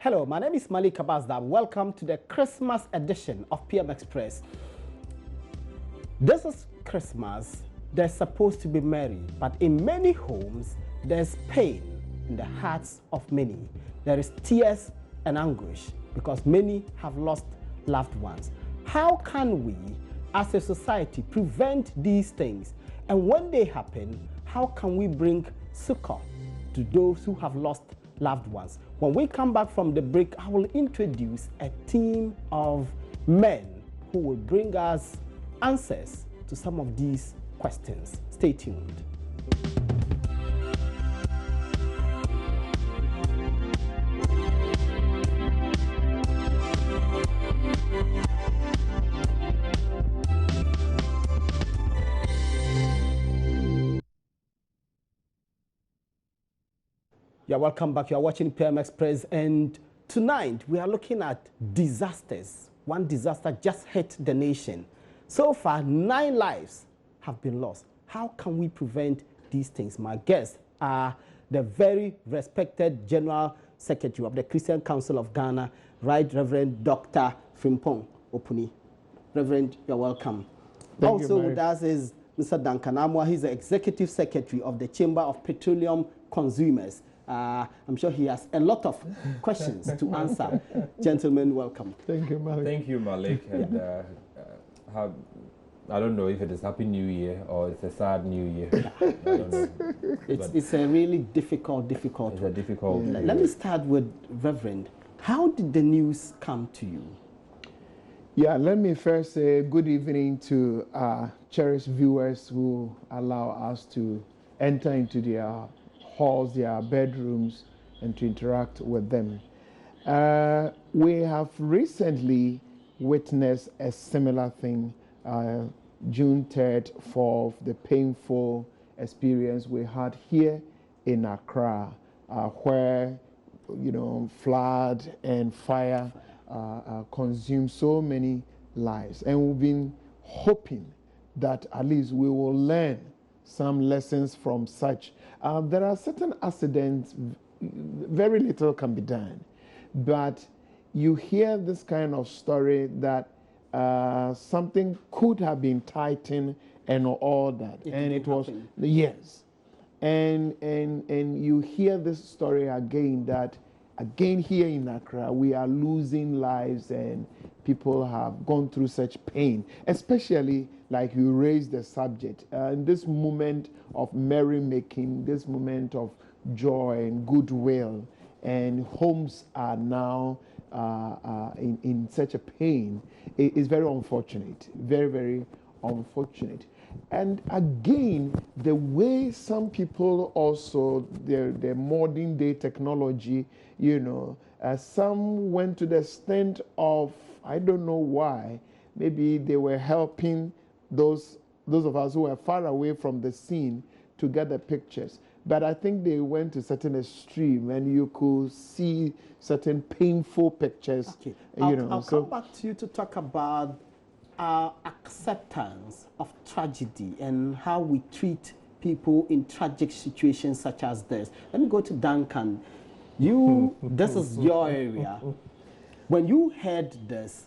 Hello, my name is Malik Abazdab. Welcome to the Christmas edition of PM Express. This is Christmas. There's supposed to be merry, but in many homes, there's pain in the hearts of many. There is tears and anguish because many have lost loved ones. How can we, as a society, prevent these things? And when they happen, how can we bring succor to those who have lost loved ones? When we come back from the break, I will introduce a team of men who will bring us answers to some of these questions. Stay tuned. Yeah, welcome back. You are watching PM Express, and tonight we are looking at disasters. One disaster just hit the nation. So far, 9 lives have been lost. How can we prevent these things? My guests are the very respected General Secretary of the Christian Council of Ghana, Right Reverend Dr. Frimpong Opuni. Reverend, you're welcome. Also with us is Mr. Duncan Amwa. He's the Executive Secretary of the Chamber of Petroleum Consumers. I'm sure he has a lot of questions to answer. Gentlemen, welcome. Thank you, Malik. Thank you, Malik. And I don't know if it is Happy New Year or it's a sad New Year. I don't know. It's a really difficult. It's a difficult. Let me start with Reverend. How did the news come to you? Yeah, let me first say good evening to our cherished viewers who allow us to enter into their halls, their bedrooms, and to interact with them. We have recently witnessed a similar thing, June 3rd, 4th, the painful experience we had here in Accra, where, flood and fire consumed so many lives. And we've been hoping that at least we will learn some lessons from such. There are certain accidents, very little can be done, but you hear this kind of story that something could have been tightened and all that, and it was happen. Yes, and you hear this story again that again here in Accra we are losing lives and people have gone through such pain, especially like you raised the subject, in this moment of merrymaking, this moment of joy and goodwill, and homes are now in such a pain. It is very unfortunate, very, very unfortunate. And again, the way some people also, their modern day technology, some went to the extent of, I don't know why, maybe they were helping those of us who were far away from the scene to get the pictures. But I think they went to certain extreme, and you could see certain painful pictures. Okay. I'll come back to you to talk about our acceptance of tragedy and how we treat people in tragic situations such as this. Let me go to Duncan. This is your area. When you heard this,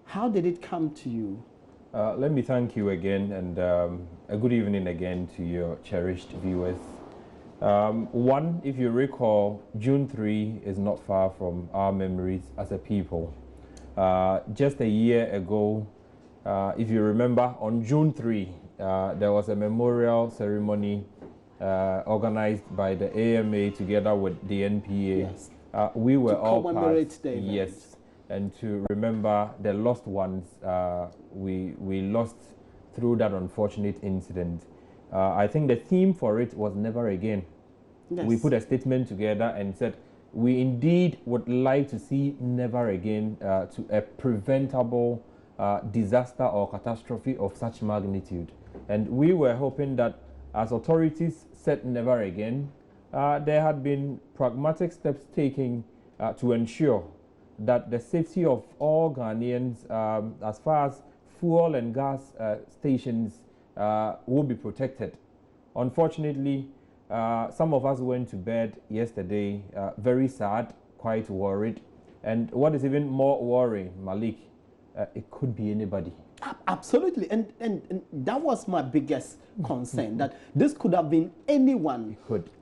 how did it come to you? Let me thank you again, and a good evening again to your cherished viewers. One, if you recall, June 3 is not far from our memories as a people. Just a year ago, if you remember, on June 3, there was a memorial ceremony organized by the AMA together with the NPA. Yes. We were to all commemorate part, the event. yes, and to remember the lost ones we lost through that unfortunate incident. I think the theme for it was never again. Yes. We put a statement together and said we indeed would like to see never again to a preventable disaster or catastrophe of such magnitude. And we were hoping that as authorities said never again, there had been pragmatic steps taken to ensure that the safety of all Ghanaians, as far as fuel and gas stations, will be protected. Unfortunately, some of us went to bed yesterday very sad, quite worried. And what is even more worrying, Malik, it could be anybody. Absolutely, and that was my biggest concern, that this could have been anyone.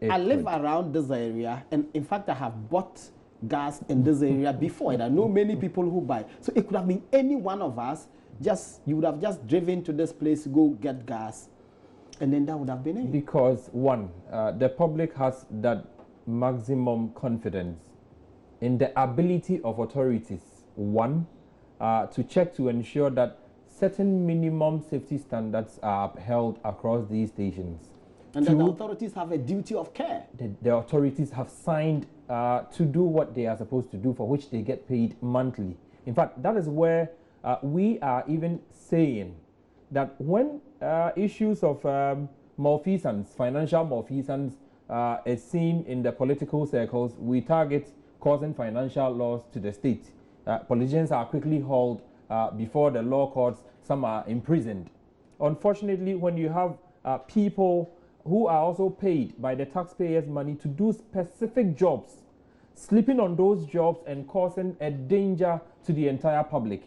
I live around this area, and in fact I have bought gas in this area before, and I know many people who buy. So it could have been any one of us. You would have just driven to this place to go get gas, and then that would have been it. Because one, the public has that maximum confidence in the ability of authorities, one, to check to ensure that certain minimum safety standards are upheld across these stations. And that the authorities have a duty of care. The authorities have signed to do what they are supposed to do, for which they get paid monthly. In fact, that is where we are even saying that when issues of malfeasance, financial malfeasance, is seen in the political circles, we target causing financial loss to the state. Politicians are quickly hauled before the law courts, some are imprisoned. Unfortunately, when you have people who are also paid by the taxpayers' money to do specific jobs, sleeping on those jobs and causing a danger to the entire public,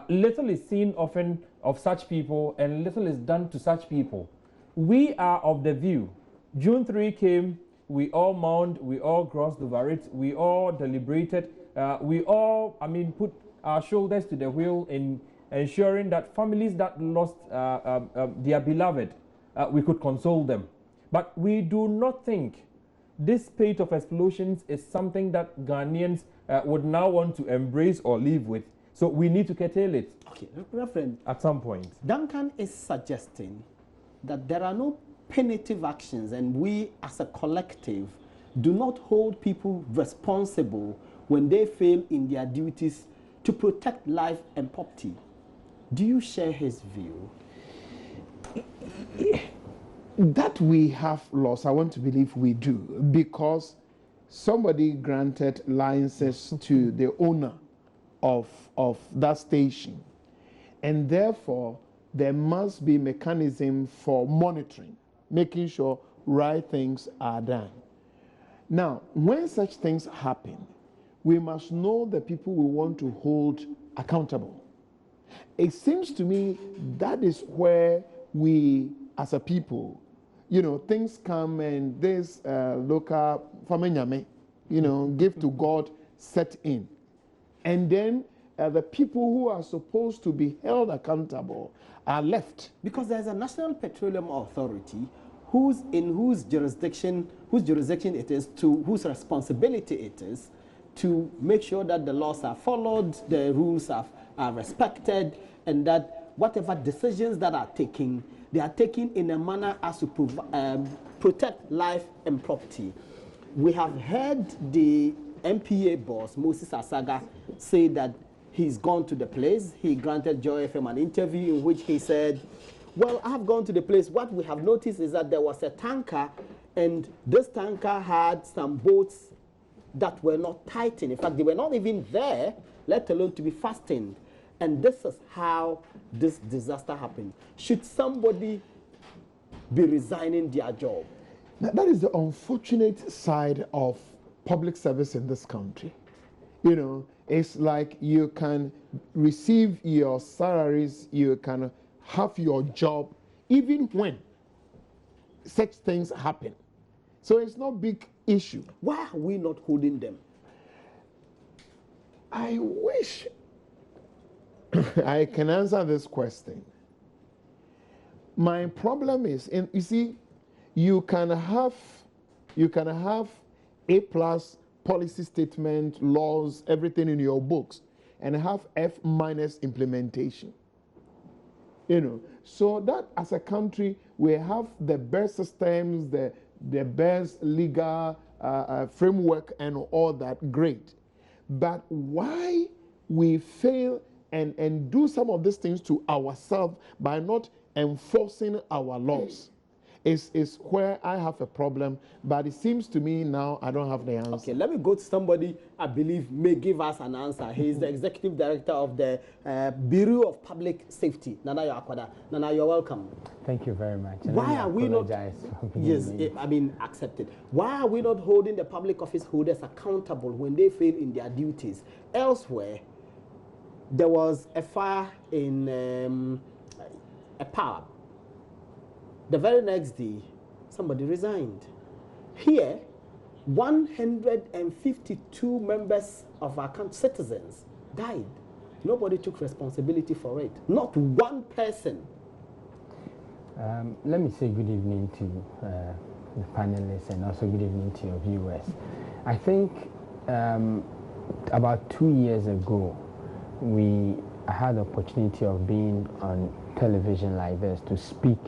little is seen often of such people and little is done to such people. We are of the view, June 3 came, we all mourned, we all grossed over it, we all deliberated, we all, put our shoulders to the wheel in ensuring that families that lost their beloved, we could console them. But we do not think this spate of explosions is something that Ghanaians would now want to embrace or live with. So we need to curtail it. Okay, Reverend, at some point. Duncan is suggesting that there are no punitive actions, and we as a collective do not hold people responsible when they fail in their duties to protect life and property. Do you share his view? That we have lost, I want to believe we do, because somebody granted licenses to the owner of that station, and therefore there must be mechanism for monitoring, making sure right things are done. Now, when such things happen, we must know the people we want to hold accountable. It seems to me that is where we, as a people, things come and this local famanyame, give to God, set in. And then the people who are supposed to be held accountable are left. Because there's a National Petroleum Authority whose jurisdiction it is, to whose responsibility it is to make sure that the laws are followed, the rules are respected, and that whatever decisions that are taken, they are taken in a manner as to protect life and property. We have heard the MPA boss, Moses Asaga, say that he's gone to the place. He granted Joy FM an interview in which he said, well, I have gone to the place. What we have noticed is that there was a tanker, and this tanker had some boats that were not tightened. In fact, they were not even there, let alone to be fastened. And this is how this disaster happened. Should somebody be resigning their job? That is the unfortunate side of public service in this country. It's like you can receive your salaries, you can have your job, even when such things happen. So it's not a big issue. Why are we not holding them? I wish I can answer this question. My problem is, you see, you can have A+ policy statement, laws, everything in your books, and have F- implementation. So that as a country, we have the best systems, the best legal framework and all that, great. But why we fail and do some of these things to ourselves by not enforcing our laws is where I have a problem, but it seems to me now I don't have the answer. Okay, let me go to somebody I believe may give us an answer. He is the executive director of the Bureau of Public Safety, Nana Akwada. Nana, you're welcome. Thank you very much. And Why are we not? Yes, me. I mean accepted. Why are we not holding the public office holders accountable when they fail in their duties? Elsewhere, there was a fire in a pub. The very next day, somebody resigned. Here, 152 members of our citizens died. Nobody took responsibility for it. Not one person. Let me say good evening to the panelists and also good evening to your viewers. I think about 2 years ago, I had the opportunity of being on television like this to speak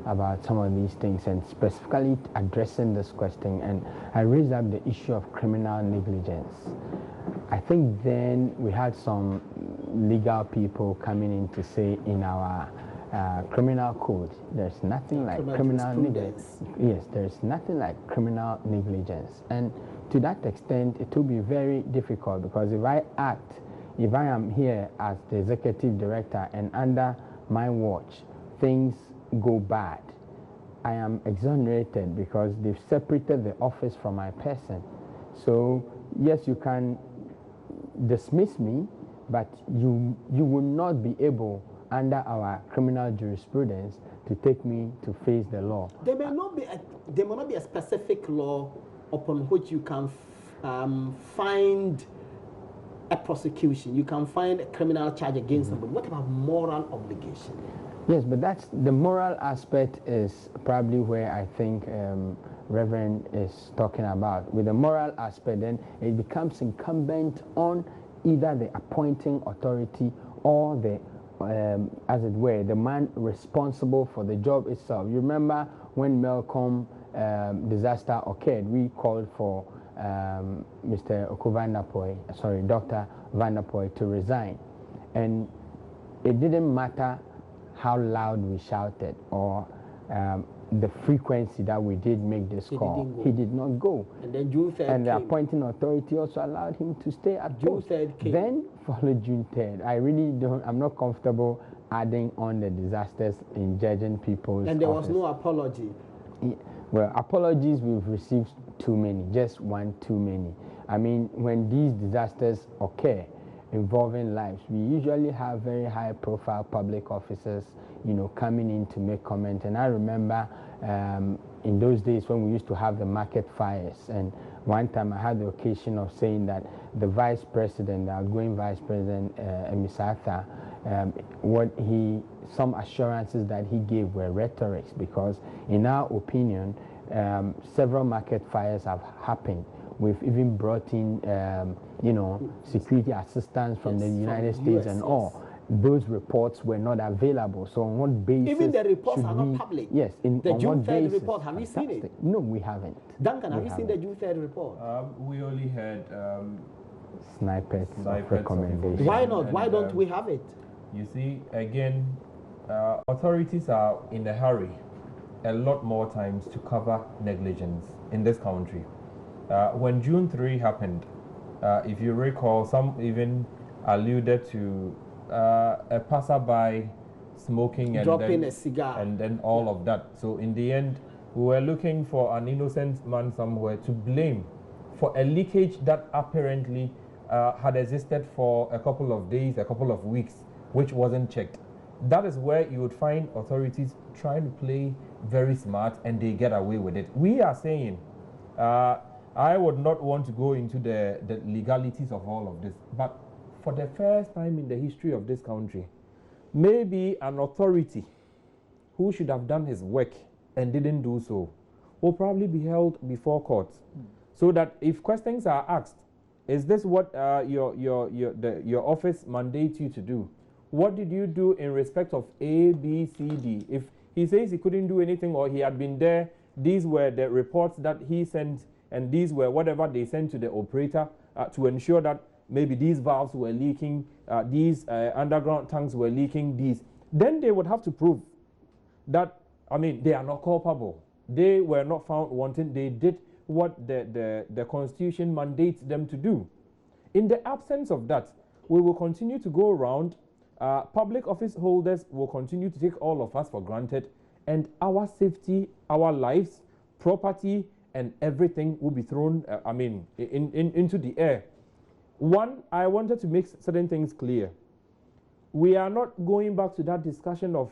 about some of these things and specifically addressing this question, and I raised up the issue of criminal negligence. I think then we had some legal people coming in to say in our criminal code there's nothing like criminal negligence. Yes, there's nothing like criminal negligence, and to that extent it will be very difficult, because if I am here as the executive director and under my watch things go bad, I am exonerated because they've separated the office from my person. So yes, you can dismiss me, but you will not be able under our criminal jurisprudence to take me to face the law. There may not be a specific law upon which you can find a prosecution. You can find a criminal charge against somebody. What about moral obligation? Yes, but that's the moral aspect is probably where I think Reverend is talking about. With the moral aspect, then it becomes incumbent on either the appointing authority or the, as it were, the man responsible for the job itself. You remember when Melcombe disaster occurred, we called for Mr. Dr. Vanderpoy to resign, and it didn't matter how loud we shouted or the frequency that we did make this call. He did not go. And then June 3rd and the appointing authority also allowed him to stay at June 3rd came. Then followed June 3rd. I'm not comfortable adding on the disasters in judging people's And there office. was no apology. Well, apologies we've received too many, just one too many. I mean, when these disasters occur involving lives, we usually have very high profile public officers, coming in to make comment. And I remember in those days when we used to have the market fires, and one time I had the occasion of saying that the vice president, the outgoing vice president, Emisatha, some assurances that he gave were rhetorics, because in our opinion, several market fires have happened. We've even brought in, security assistance from the United States and all. Those reports were not available. So on what basis? Even the reports are not public. Yes. The June 3rd report, have you seen it? No, we haven't. Duncan, have you seen the June 3rd report? We only had snippets of recommendations. Why not? Why don't we have it? You see, again, authorities are in a hurry a lot more times to cover negligence in this country. When June 3 happened, if you recall, some even alluded to a passerby smoking and dropping a cigar and then all of that. So in the end, we were looking for an innocent man somewhere to blame for a leakage that apparently had existed for a couple of days, a couple of weeks, which wasn't checked. That is where you would find authorities trying to play very smart, and they get away with it. We are saying, I would not want to go into the legalities of all of this, but for the first time in the history of this country, maybe an authority who should have done his work and didn't do so will probably be held before court, so that if questions are asked, is this what your office mandates you to do? What did you do in respect of A, B, C, D? If he says he couldn't do anything or he had been there, these were the reports that he sent, and these were whatever they sent to the operator to ensure that maybe these valves were leaking, these underground tanks were leaking, then they would have to prove that, they are not culpable. They were not found wanting. They did what the Constitution mandates them to do. In the absence of that, we will continue to go around. Public office holders will continue to take all of us for granted, and our safety, our lives, property, and everything will be thrown, into the air. One, I wanted to make certain things clear. We are not going back to that discussion of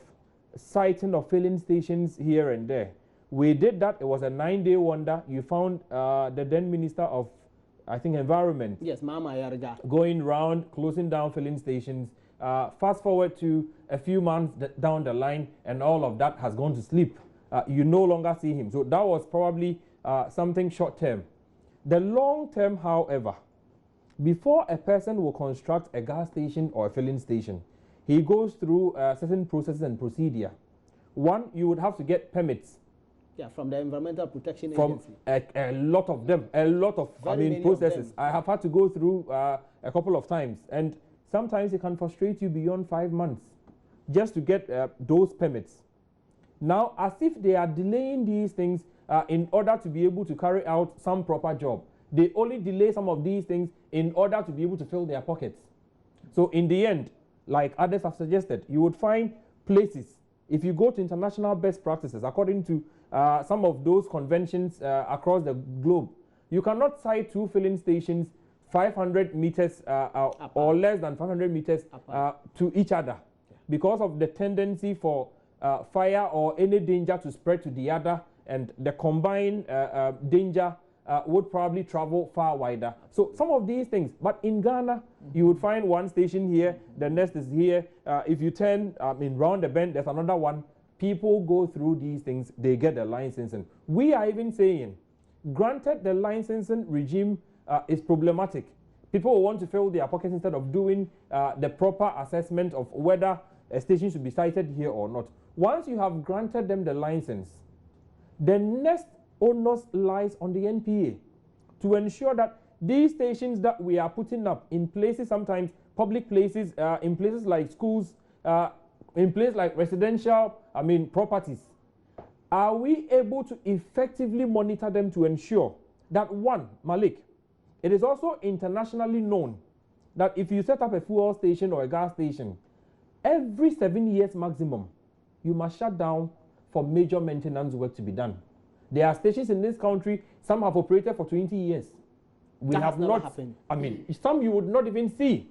siting of filling stations here and there. We did that. It was a 9-day wonder. You found the then Minister of, I think, Environment. Yes, Mama Yarga. Going round, closing down filling stations. Fast forward to a few months down the line, and all of that has gone to sleep. You no longer see him. So that was probably something short term. The long term, however, before a person will construct a gas station or a filling station, he goes through certain processes and procedure. One, you would have to get permits. Yeah, from the Environmental Protection Agency. A lot of them, a lot of processes. I have had to go through a couple of times, and sometimes it can frustrate you beyond 5 months just to get those permits. Now, as if they are delaying these things in order to be able to carry out some proper job. They only delay some of these things in order to be able to fill their pockets. So in the end, like others have suggested, you would find places, if you go to international best practices, according to some of those conventions across the globe, you cannot site 2 filling stations 500 meters or less than 500 meters to each other, because of the tendency for fire or any danger to spread to the other, and the combined danger would probably travel far wider. So some of these things, but in Ghana, you would find one station here, the next is here. If you turn round the bend, there's another one. People go through these things, they get the licensing. We are even saying, granted the licensing regime is problematic. People will want to fill their pockets instead of doing the proper assessment of whether a station should be sited here or not. Once you have granted them the license, the next onus lies on the NPA to ensure that these stations that we are putting up in places, sometimes public places, in places like schools, in places like residential, properties, are we able to effectively monitor them to ensure that, one, Malik, it is also internationally known that if you set up a fuel station or a gas station, every 7 years maximum, you must shut down for major maintenance work to be done. There are stations in this country, some have operated for 20 years. We that have has never not happened. Some you would not even see.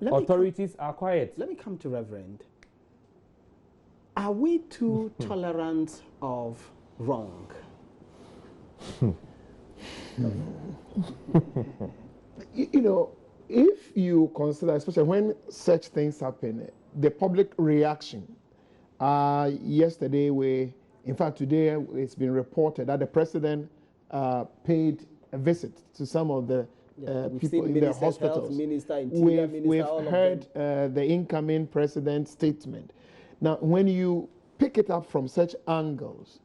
Authorities are quiet. Let me come to Reverend. Are we too tolerant of wrong? You know, if you consider, especially when such things happen, the public reaction. Yesterday, in fact, today it's been reported that the president paid a visit to some of the people in the hospitals. We've heard the incoming president's statement. Now, when you pick it up from such angles,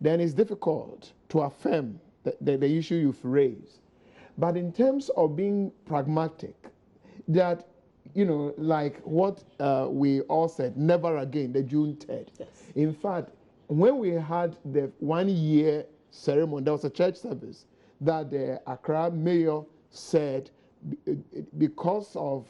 then it's difficult to affirm the issue you've raised. But in terms of being pragmatic, that, like what we all said, never again, the June 3rd. Yes. In fact, when we had the 1-year ceremony, there was a church service that the Accra mayor said because of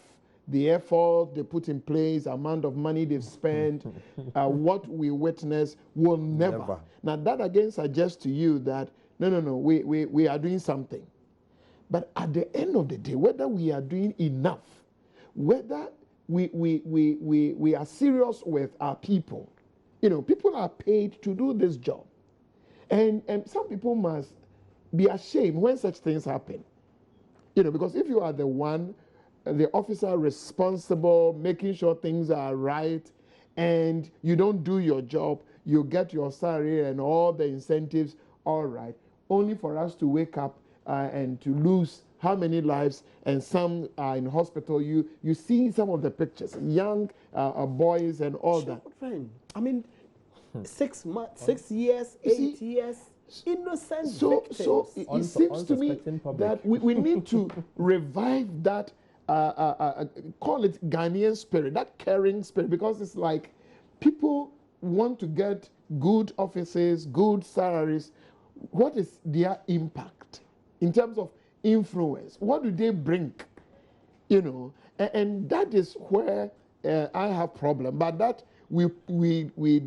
the effort they put in place, amount of money they've spent, what we witness will never. Now that again suggests to you that, no, we are doing something. But at the end of the day, whether we are doing enough, whether we are serious with our people, people are paid to do this job. And some people must be ashamed when such things happen. Because if you are the officer responsible, making sure things are right, and you don't do your job, you get your salary and all the incentives, all right, only for us to wake up and to lose how many lives, and some are in hospital. You see some of the pictures, young boys and all that. Friend, 6 months, 6 years, 8 years, innocent victims. So it seems to me that we need to revive that, call it Ghanaian spirit, that caring spirit, because it's like people want to get good offices, good salaries, what is their impact in terms of influence? What do they bring? You know, and that is where I have problem. But that we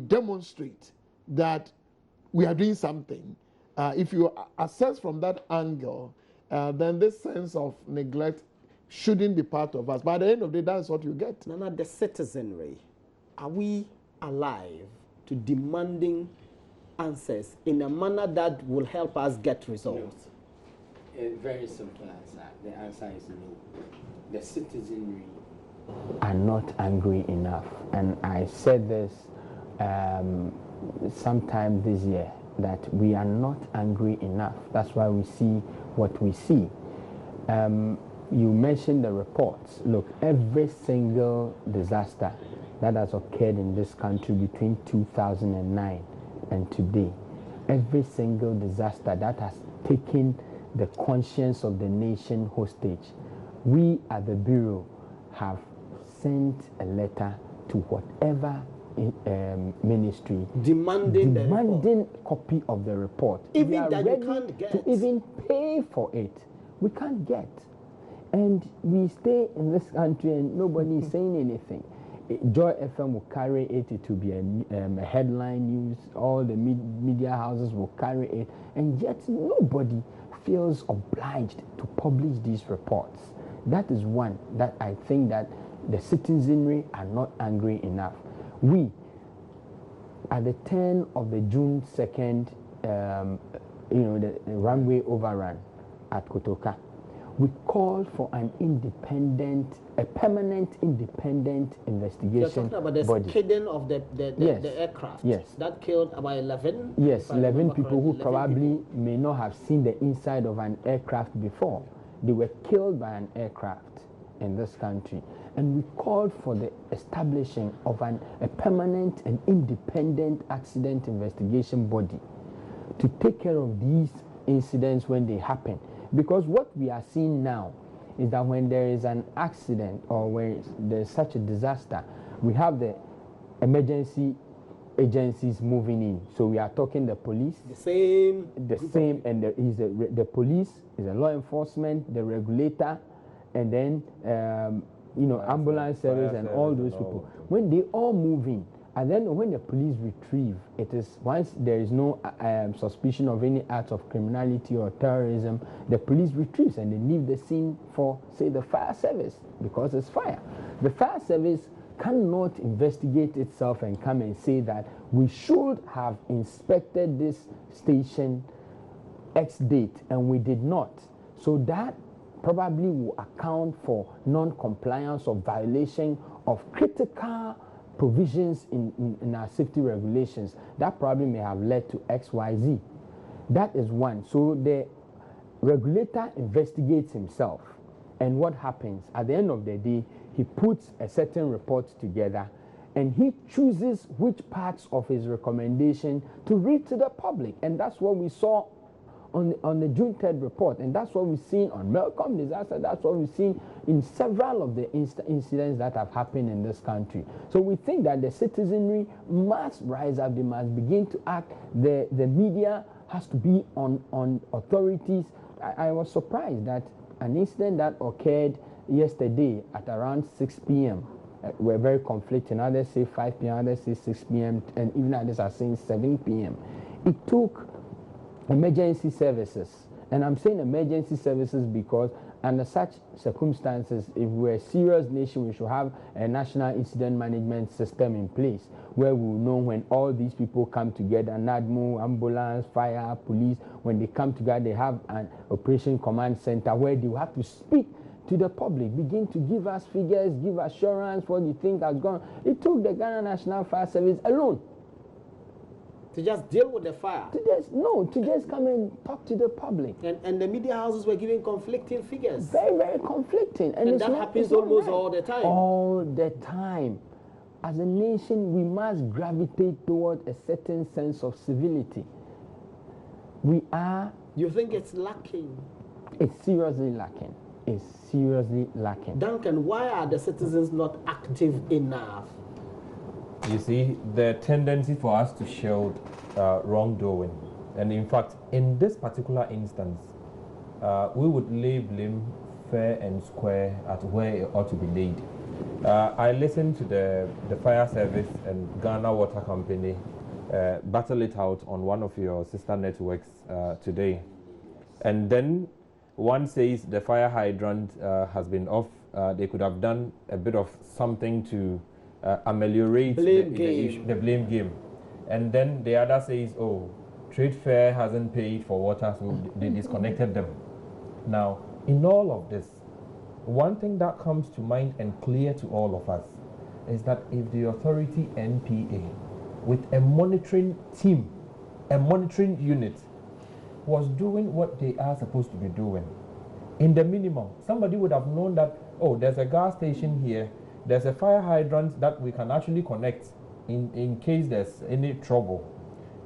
demonstrate that we are doing something. If you assess from that angle, then this sense of neglect shouldn't be part of us. By the end of the day, that's what you get. Nana, the citizenry, are we alive to demanding answers in a manner that will help us get results? No. A very simple answer. The answer is no. The citizenry are not angry enough. And I said this sometime this year, that we are not angry enough. That's why we see what we see. You mentioned the reports. Look, every single disaster that has occurred in this country between 2009 and today, every single disaster that has taken the conscience of the nation hostage, we at the Bureau have sent a letter to whatever ministry demanding copy of the report. Even we are that ready you can't get. to even pay for it. We can't get. And we stay in this country and nobody is saying anything. Joy FM will carry it. It will be a headline news. All the media houses will carry it. And yet nobody feels obliged to publish these reports. That is one that I think that the citizenry are not angry enough. We, at the turn of the June 2nd, the runway overrun at Kotoka, we called for an permanent independent investigation. You're talking about the body. skidding of the Yes. aircraft. Yes. That killed about 11. Yes, 11 people who 11 probably people. may not have seen the inside of an aircraft before. They were killed by an aircraft in this country. And we called for the establishing of a permanent and independent accident investigation body to take care of these incidents when they happen. Because what we are seeing now is that when there is an accident or when there's such a disaster, we have the emergency agencies moving in. So we are talking the police, the same, and the police is a law enforcement, the regulator, and then ambulance service and all those people. When they all move in, and then when the police retrieve, it is once there is no suspicion of any act of criminality or terrorism, the police retrieves and they leave the scene for, say, the fire service, because it's fire. The fire service cannot investigate itself and come and say that we should have inspected this station X date and we did not. So that probably will account for non-compliance or violation of critical provisions in our safety regulations. That probably may have led to XYZ. That is one. So the regulator investigates himself, and what happens at the end of the day, he puts a certain report together and he chooses which parts of his recommendation to read to the public. And that's what we saw on the June 3rd report, and that's what we've seen on Melcom disaster. That's what we've seen in several of the incidents that have happened in this country. So we think that the citizenry must rise up. They must begin to act. The media has to be on authorities. I was surprised that an incident that occurred yesterday at around 6 p.m. Were very conflicting. Others say 5 p.m., others say 6 p.m., and even others are saying 7 p.m. It took emergency services, and I'm saying emergency services because under such circumstances, if we're a serious nation, we should have a national incident management system in place where we will know when all these people come together, NADMO, ambulance, fire, police, when they come together, they have an operation command center where they will have to speak to the public, begin to give us figures, give assurance what you think has gone. It took the Ghana National Fire Service alone to just deal with the fire. To just come and talk to the public. And the media houses were giving conflicting figures. Very, very conflicting. And that happens almost all the time. All the time. As a nation, we must gravitate toward a certain sense of civility. You think it's lacking? It's seriously lacking. It's seriously lacking. Duncan, why are the citizens not active enough? You see, the tendency for us to shield wrongdoing, and in fact, in this particular instance, we would lay blame fair and square at where it ought to be laid. I listened to the fire service and Ghana Water Company battle it out on one of your sister networks today. And then one says the fire hydrant has been off. They could have done a bit of something to ameliorate the blame game. And then the other says, oh, Trade Fair hasn't paid for water, so they disconnected them. Now, in all of this, one thing that comes to mind and clear to all of us is that if the authority NPA, with a monitoring team, a monitoring unit, was doing what they are supposed to be doing, in the minimum, somebody would have known that, oh, there's a gas station here, there's a fire hydrant that we can actually connect in case there's any trouble.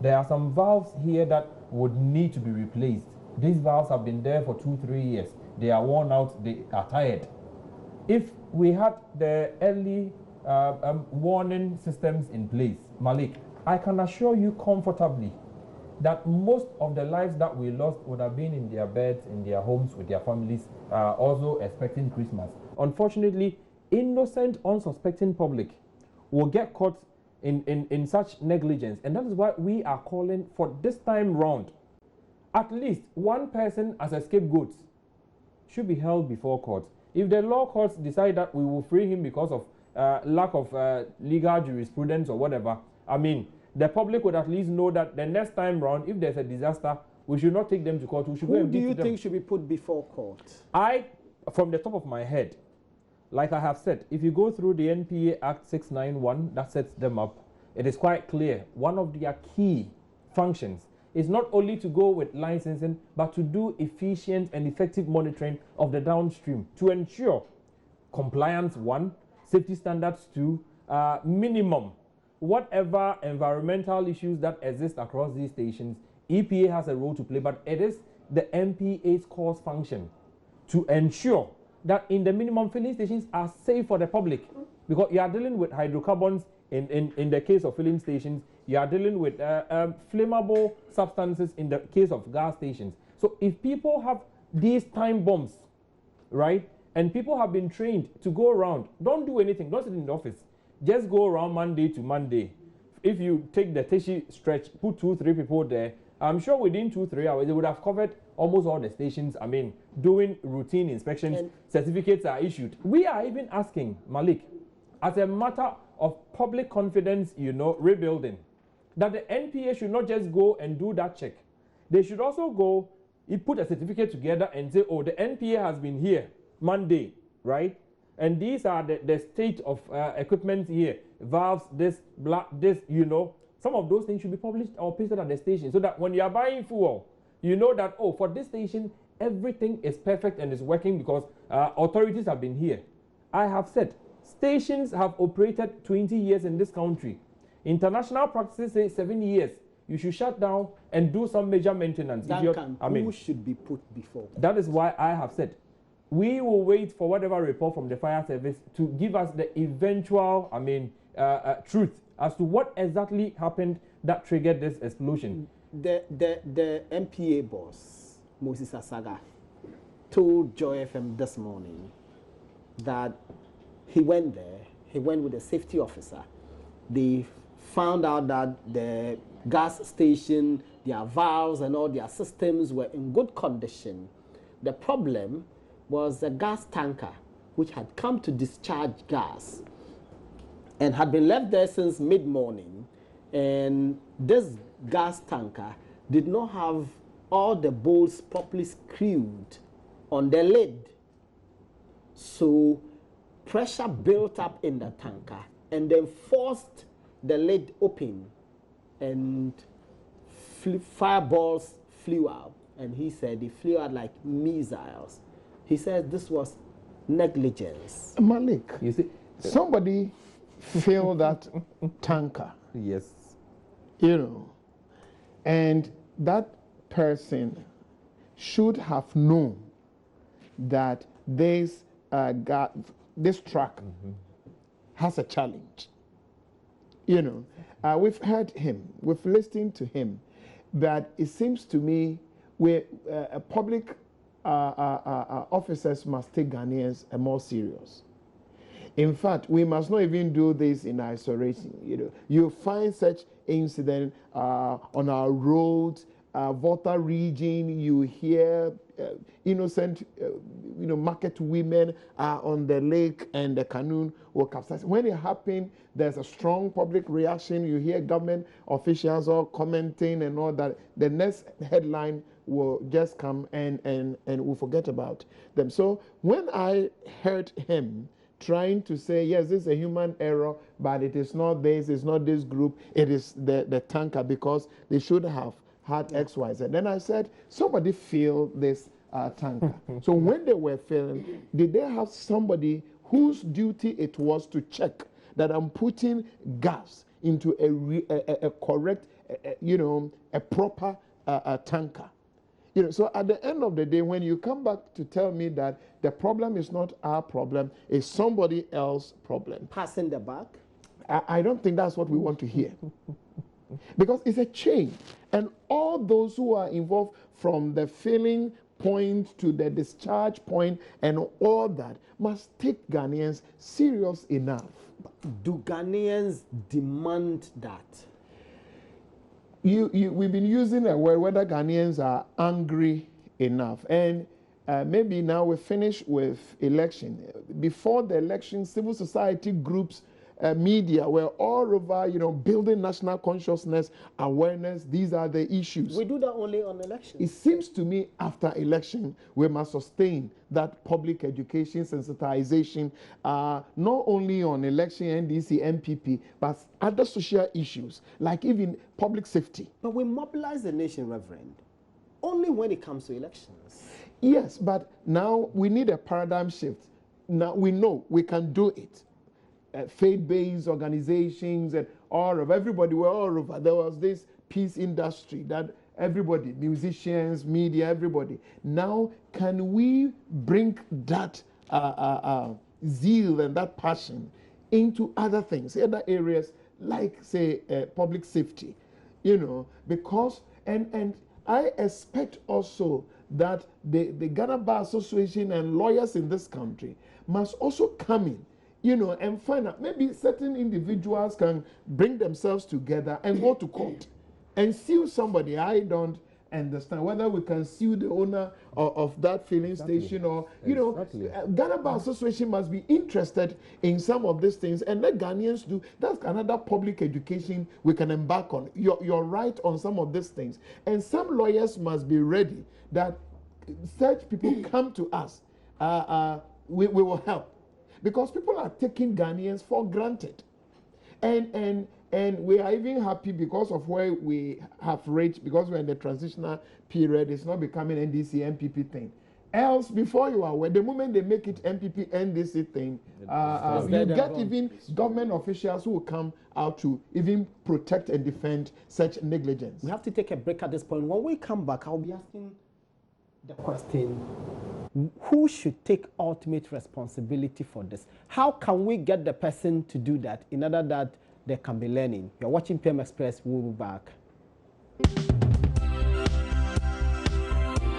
There are some valves here that would need to be replaced. These valves have been there for 2-3 years. They are worn out, they are tired. If we had the early warning systems in place, Malik, I can assure you comfortably that most of the lives that we lost would have been in their beds, in their homes, with their families, also expecting Christmas. Unfortunately, innocent, unsuspecting public will get caught in such negligence, and that is why we are calling for this time round, at least one person as a scapegoat should be held before court. If the law courts decide that we will free him because of lack of legal jurisprudence or whatever, I mean, the public would at least know that the next time round, if there's a disaster, we should not take them to court. We should go and Who do you think should be put before court? From the top of my head, like I have said, if you go through the NPA Act 691 that sets them up, it is quite clear one of their key functions is not only to go with licensing, but to do efficient and effective monitoring of the downstream to ensure compliance, 1, safety standards, 2, minimum, whatever environmental issues that exist across these stations, EPA has a role to play, but it is the NPA's core function to ensure that in the minimum, filling stations are safe for the public, because you are dealing with hydrocarbons in the case of filling stations, you are dealing with flammable substances in the case of gas stations. So if people have these time bombs, right, and people have been trained to go around, don't do anything, don't sit in the office, just go around Monday to Monday. If you take the Teshi stretch, put 2-3 people there, I'm sure within 2-3 hours, they would have covered almost all the stations. I mean, doing routine inspections, and certificates are issued. We are even asking, Malik, as a matter of public confidence, rebuilding, that the NPA should not just go and do that check. They should also go, put a certificate together and say, oh, the NPA has been here Monday, right? And these are the state of equipment here, valves, this, some of those things should be published or pasted at the station, so that when you are buying fuel, you know that, oh, for this station, everything is perfect and is working because authorities have been here. I have said, stations have operated 20 years in this country. International practices say 7 years. You should shut down and do some major maintenance. Duncan, who should be put before? That is why I have said, we will wait for whatever report from the fire service to give us the eventual, truth as to what exactly happened that triggered this explosion. The NPA boss, Moses Asaga, told Joy FM this morning that he went there, he went with a safety officer. They found out that the gas station, their valves and all their systems were in good condition. The problem was a gas tanker which had come to discharge gas and had been left there since mid-morning, and this gas tanker did not have all the bolts properly screwed on the lid. So pressure built up in the tanker and then forced the lid open, and fireballs flew out. And he said they flew out like missiles. He said this was negligence. Malik, you see, somebody filled that tanker. Yes. And that person should have known that this truck has a challenge. You know, we've heard him, we've listened to him, but it seems to me public officers must take Ghanaians more serious. In fact, we must not even do this in isolation. You know, you find such incident on our roads, Volta region. You hear innocent, market women are on the lake and the canoe will capsize. When it happened, there's a strong public reaction. You hear government officials all commenting and all that. The next headline will just come and we'll forget about them. So when I heard him trying to say, yes, this is a human error, but it is not this, it's not this group, it is the tanker because they should have had X, Y, Z. Then I said, somebody fill this tanker. So when they were filling, did they have somebody whose duty it was to check that I'm putting gas into a correct, a proper tanker? You know, so at the end of the day, when you come back to tell me that the problem is not our problem, it's somebody else's problem. Passing the buck? I don't think that's what we want to hear. Because it's a chain. And all those who are involved from the filling point to the discharge point and all that must take Ghanaians serious enough. Do Ghanaians demand that? We've been using a word whether Ghanaians are angry enough. And maybe now we finish with election. Before the election, civil society groups, media were all over, building national consciousness, awareness. These are the issues. We do that only on elections. It seems to me after election, we must sustain that public education sensitization, not only on election, NDC, MPP, but other social issues, like even public safety. But we mobilize the nation, Reverend, only when it comes to elections. Yes, but now we need a paradigm shift. Now we know we can do it. Faith-based organizations and all of everybody were all over. There was this peace industry that everybody, musicians, media, everybody. Now, can we bring that zeal and that passion into other things, other areas like, say, public safety? Because and I expect also that the Ghana Bar Association and lawyers in this country must also come in. And find out, maybe certain individuals can bring themselves together and go to court and sue somebody. I don't understand whether we can sue the owner of that filling station or, Ghana Bar Association must be interested in some of these things and let Ghanaians do. That's another public education we can embark on. You're right on some of these things. And some lawyers must be ready that such people come to us. We will help. Because people are taking Ghanaians for granted. And we are even happy because of where we have reached, because we're in the transitional period, it's not becoming NDC, MPP thing. Else, before you are aware, the moment they make it MPP, NDC thing, you get even government officials who will come out to even protect and defend such negligence. We have to take a break at this point. When we come back, I'll be asking the question, who should take ultimate responsibility for this? How can we get the person to do that in order that they can be learning? You're watching PM Express. We'll be back.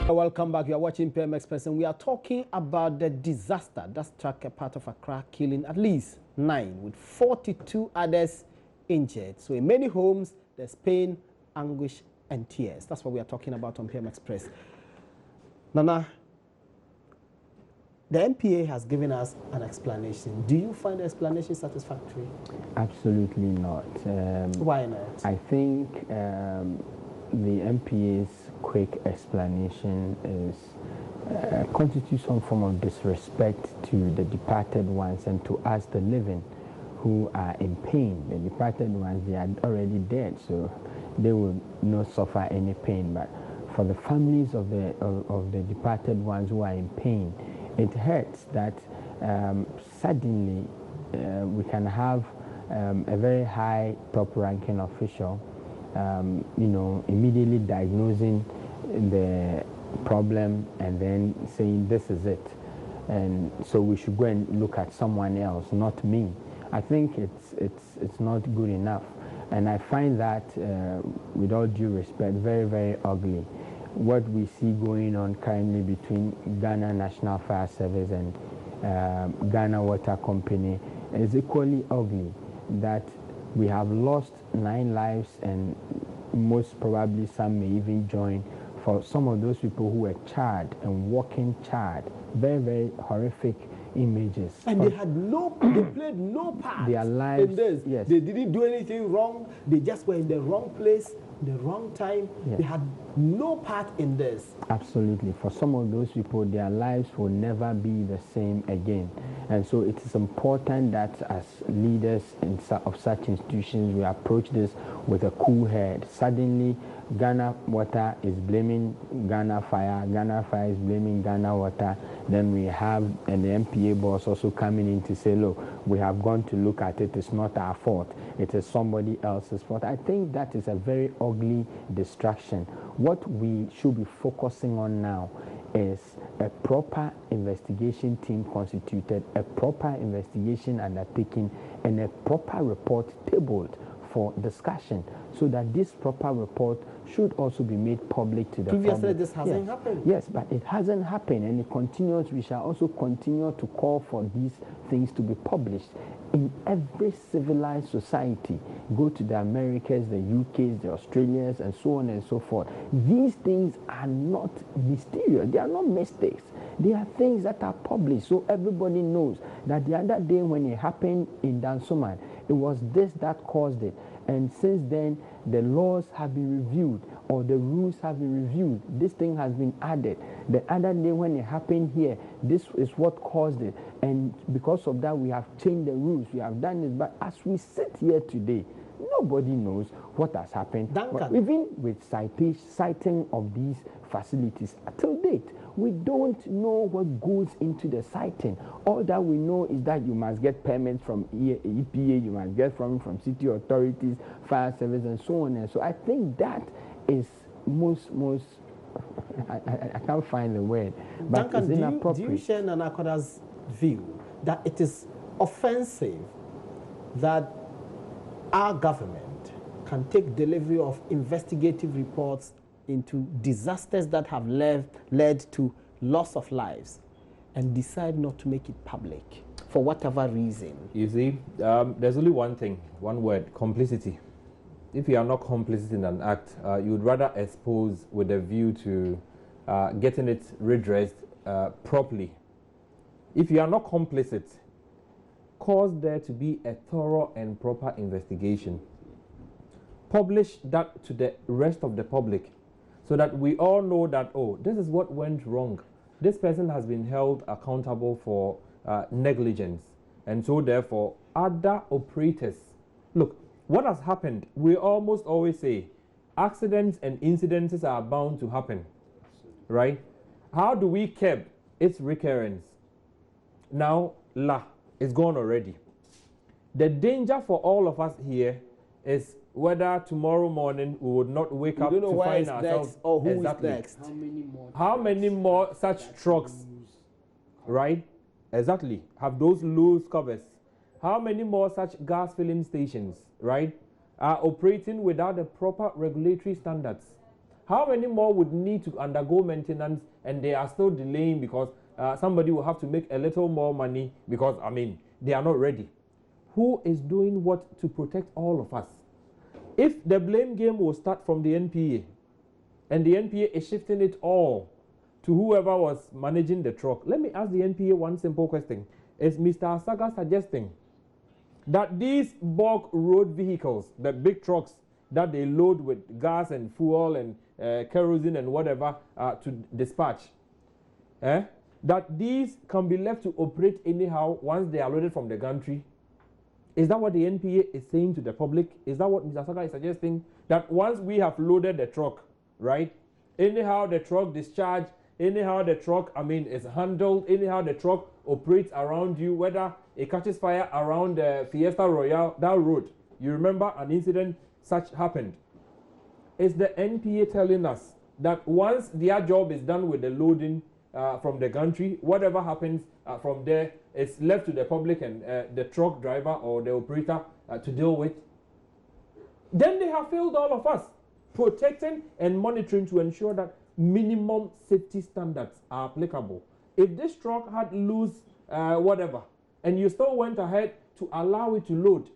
Welcome back. You're watching PM Express, and we are talking about the disaster that struck a part of Accra, killing at least 9, with 42 others injured. So in many homes, there's pain, anguish, and tears. That's what we are talking about on PM Express. Nana, the MPA has given us an explanation. Do you find the explanation satisfactory? Absolutely not. Why not? I think the MPA's quick explanation constitutes some form of disrespect to the departed ones and to us, the living, who are in pain. The departed ones, they are already dead, so they will not suffer any pain. But for the families of the departed ones who are in pain, it hurts that suddenly we can have a very high top-ranking official, immediately diagnosing the problem and then saying this is it, and so we should go and look at someone else, not me. I think it's not good enough. And I find that, with all due respect, very, very ugly. What we see going on currently between Ghana National Fire Service and Ghana Water Company is equally ugly. That we have lost 9 lives, and most probably some may even join, for some of those people who were charred and walking charred. Very, very horrific images. And they had they played no part their lives, in this. yes. They didn't do anything wrong. They just were in the wrong place, the wrong time. Yes. They had no part in this. Absolutely. For some of those people, their lives will never be the same again. And so it is important that as leaders of such institutions, we approach this with a cool head. Suddenly, Ghana Water is blaming Ghana Fire is blaming Ghana Water. Then we have an MPA boss also coming in to say, look, we have gone to look at it, it's not our fault, it is somebody else's fault. I think that is a very ugly distraction. What we should be focusing on now is a proper investigation team constituted, a proper investigation undertaken, and a proper report tabled for discussion, so that this proper report should also be made public to the public. Previously, this hasn't happened. Yes, but it hasn't happened, and it continues. We shall also continue to call for these things to be published in every civilized society. Go to the Americas, the UKs, the Australians, and so on and so forth. These things are not mysterious. They are not mistakes. They are things that are published, so everybody knows that the other day when it happened in Dansoman, it was this that caused it. And since then, the laws have been reviewed, or the rules have been reviewed. This thing has been added. The other day when it happened here, this is what caused it. And because of that, we have changed the rules. We have done this. But as we sit here today, nobody knows what has happened. Even with citing of these facilities, till date, we don't know what goes into the siting. All that we know is that you must get permits from EPA, you must get from city authorities, fire service, and so on. And so I think that is most I can't find the word, but Duncan, it's inappropriate. Do you share Nana Koda's view that it is offensive that our government can take delivery of investigative reports into disasters that have led to loss of lives and decide not to make it public for whatever reason? You see, there's only one thing, one word: complicity. If you are not complicit in an act, you would rather expose with a view to getting it redressed properly. If you are not complicit, cause there to be a thorough and proper investigation. Publish that to the rest of the public, so that we all know that, oh, this is what went wrong. This person has been held accountable for negligence. And so therefore, other operators, look, what has happened, we almost always say, accidents and incidences are bound to happen, right? How do we curb its recurrence? Now, it's gone already. The danger for all of us here is whether tomorrow morning we would not wake up to find ourselves next, or who exactly. is next. How many more such trucks, right? Exactly. Have those loose covers. How many more such gas filling stations, right, are operating without the proper regulatory standards? How many more would need to undergo maintenance and they are still delaying because somebody will have to make a little more money because, I mean, they are not ready? Who is doing what to protect all of us? If the blame game will start from the NPA, and the NPA is shifting it all to whoever was managing the truck, let me ask the NPA one simple question. Is Mr. Asaga suggesting that these bulk road vehicles, the big trucks that they load with gas and fuel and kerosene and whatever to dispatch, that these can be left to operate anyhow once they are loaded from the country? Is that what the NPA is saying to the public? Is that what Mr. Asaga is suggesting? That once we have loaded the truck, right, anyhow the truck discharge, anyhow the truck, is handled, anyhow the truck operates around you, whether it catches fire around the Fiesta Royale, that road. You remember an incident such happened. Is the NPA telling us that once their job is done with the loading from the country, whatever happens from there is left to the public and the truck driver or the operator to deal with, then they have failed all of us, protecting and monitoring to ensure that minimum safety standards are applicable. If this truck had loose whatever, and you still went ahead to allow it to load,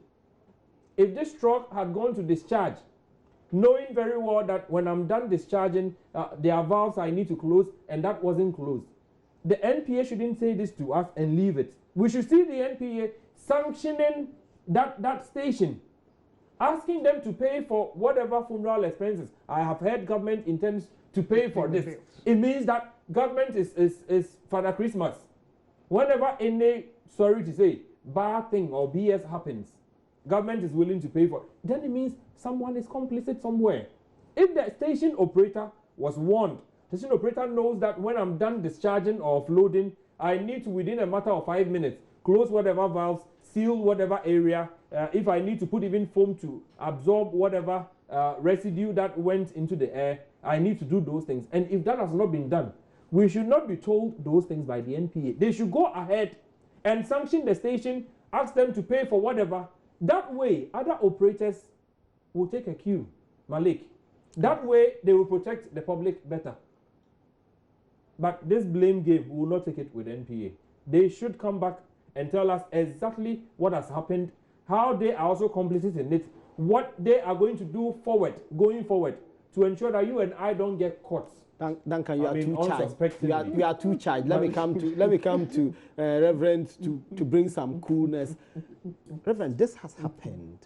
if this truck had gone to discharge, knowing very well that when I'm done discharging, there are valves I need to close, and that wasn't closed, the NPA shouldn't say this to us and leave it. We should see the NPA sanctioning that station, asking them to pay for whatever funeral expenses. I have heard government intends to pay for this. It means that government is Father Christmas. Whenever any, sorry to say, bad thing or BS happens, government is willing to pay for it. Then it means someone is complicit somewhere. If the station operator was warned, the station operator knows that when I'm done discharging or offloading, I need to, within a matter of 5 minutes, close whatever valves, seal whatever area. If I need to put even foam to absorb whatever residue that went into the air, I need to do those things. And if that has not been done, we should not be told those things by the NPA. They should go ahead and sanction the station, ask them to pay for whatever. That way, other operators will take a cue, Malik. That way, they will protect the public better. But this blame game, we will not take it with NPA. They should come back and tell us exactly what has happened, how they are also complicit in it, what they are going to do going forward, to ensure that you and I don't get caught. Duncan, you are too charged. You are too charged. Let me come to Reverend to bring some coolness. Reverend, this has happened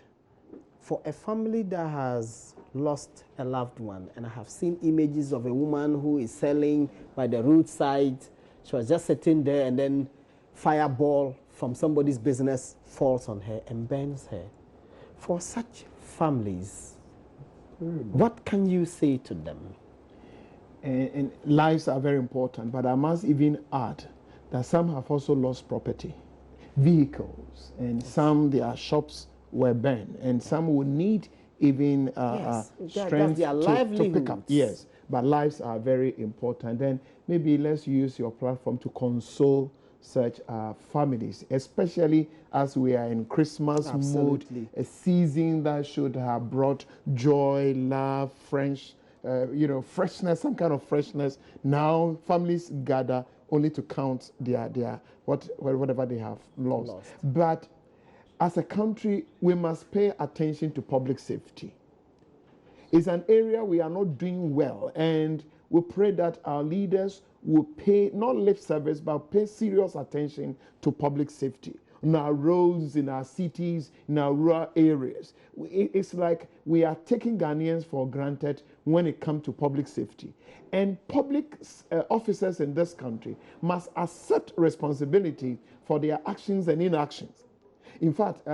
for a family that has lost a loved one, and I have seen images of a woman who is selling by the roadside. She was just sitting there, and then fireball from somebody's business falls on her and burns her. For such families, what can you say to them? And lives are very important, but I must even add that some have also lost property, vehicles, and some their shops were burned, and some will need even strength to pick up. Yes, but lives are very important. Then maybe let's use your platform to console such families, especially as we are in Christmas mood, a season that should have brought joy, love, freshness, some kind of freshness. Now families gather only to count their whatever they have lost. But as a country, we must pay attention to public safety. It's an area we are not doing well, and we pray that our leaders will pay not lip service but pay serious attention to public safety in our roads, in our cities, in our rural areas. It's like we are taking Ghanaians for granted when it comes to public safety. And public officers in this country must accept responsibility for their actions and inactions. In fact,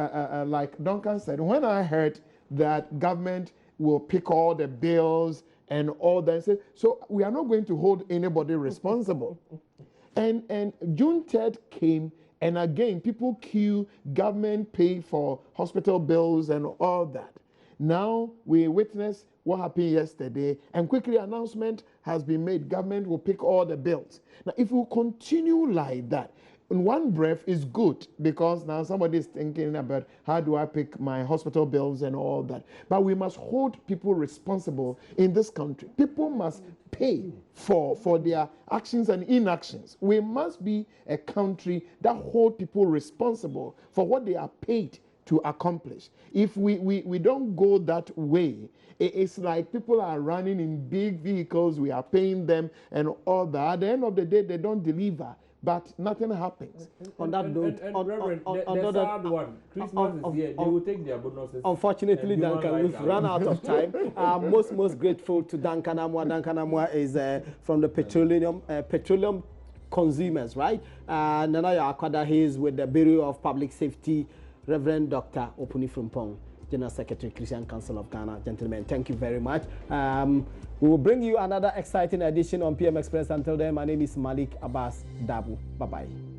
like Duncan said, when I heard that government will pick all the bills and all that, so we are not going to hold anybody responsible. And June 3rd came, and again, people queue, government pay for hospital bills and all that. Now we witness what happened yesterday, and quickly announcement has been made, government will pick all the bills. Now, if we continue like that, in one breath is good, because now somebody is thinking about how do I pick my hospital bills and all that. But we must hold people responsible in this country. People must pay for their actions and inactions. We must be a country that holds people responsible for what they are paid to accomplish. If we don't go that way, it's like people are running in big vehicles, we are paying them and all that. At the end of the day, they don't deliver, but nothing happens. On that note, the sad one, Christmas is here, they will take their bonuses. Unfortunately, Duncan, we've run out of time. Most grateful to Duncan Amoah. Duncan Amoah is from the petroleum consumers, right? Nanaya Akwada, he is with the Bureau of Public Safety. Reverend Dr. Opuni Frimpong, General Secretary, Christian Council of Ghana. Gentlemen, thank you very much. We will bring you another exciting edition on PM Express. Until then, my name is Malik Abbas Dabu. Bye-bye.